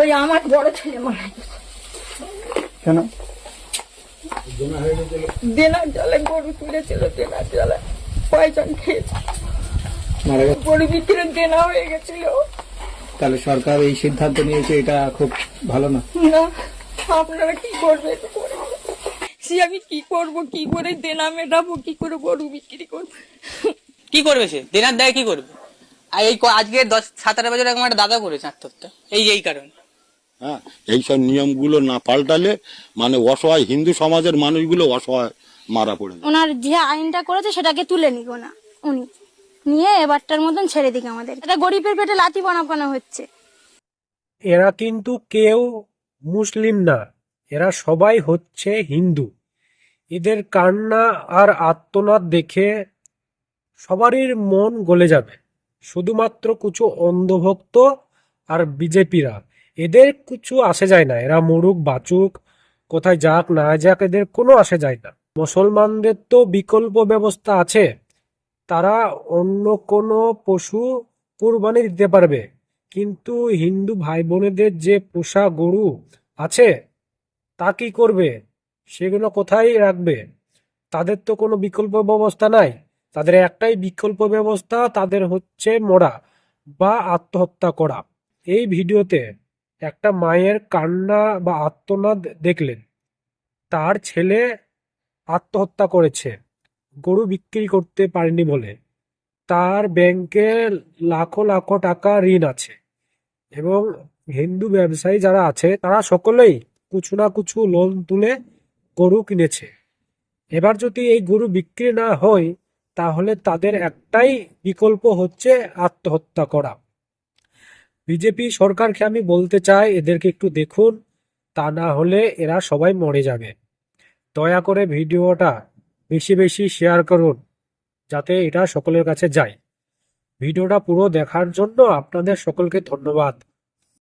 ওই আমার বড় ছেলে মারা গেছে। কেন? দেনার জলে গরু তুলেছিল, দেনার জলে পয়সা খেয়েছে, মারা গেছে। গরু বিক্রির দেনা হয়ে গেছিল। তাহলে সরকার এই সিদ্ধান্ত নিয়েছে, এটা খুব ভালো না। না, আপনারা কি করবে একটু করে বলুন। সে আমি কি করব, কি করে দেনা মেটাবো, কি করে গরু বিক্রি করবো? কি করবে সে? দেনার দায় কি করবে? আর এই আজকে 17 বছর আগে আমার দাদা করেছে আত্মহত্যা এই কারণে। হ্যাঁ, এইসব নিয়মগুলো না পাল্টালে মানে অসহায় হিন্দু সমাজের মানুষগুলো অসহায় মারা পড়ে যায়। ওনার যে আইনটা করেছে সেটাকে তুলে নিব না, উনি নিয়ে এবারটার মতন ছেড়ে দিক আমাদের। এটা গরিবের পেটে লাথি বানানো হচ্ছে। এরা কিন্তু কেউ মুসলিম না, এরা সবাই হচ্ছে হিন্দু। এদের কান্না আর আর্তনাদ দেখে সবারই মন গলে যাবে। শুধুমাত্র কিছু অন্ধভক্ত আর বিজেপিরা, এদের কিছু আসে যায় না। এরা মরুক বাঁচুক, কোথায় যাক না যাক, এদের কোনো আসে যায় না। মুসলমানদের তো বিকল্প ব্যবস্থা আছে, তারা অন্য কোনো পশু কুরবানি দিতে পারবে, কিন্তু হিন্দু ভাই বোনেদের যে পোষা গরু আছে তা কি করবে? সেগুলো কোথায় রাখবে? তাদের তো কোনো বিকল্প ব্যবস্থা নাই। তাদের একটাই বিকল্প ব্যবস্থা, তাদের হচ্ছে মরা বা আত্মহত্যা করা। এই ভিডিওতে একটা মায়ের কান্না বা আর্তনাদ দেখলেন। তার ছেলে আত্মহত্যা করেছে গরু বিক্রি করতে পারেনি বলে। তার ব্যাংকে লাখো লাখো টাকা ঋণ আছে, এবং হিন্দু ব্যবসায়ী যারা আছে তারা সকলেই কিছু না কিছু লোন তুলে গরু কিনেছে। এবার যদি এই গরু বিক্রি না হয়, তাহলে তাদের একটাই বিকল্প হচ্ছে আত্মহত্যা করা। বিজেপি সরকারকে আমি বলতে চাই, এদেরকে একটু দেখুন, তা না হলে এরা সবাই মরে যাবে। দয়া করে ভিডিওটা বেশি বেশি শেয়ার করুন, যাতে এটা সকলের কাছে যায়। ভিডিওটা পুরো দেখার জন্য আপনাদের সকলকে ধন্যবাদ।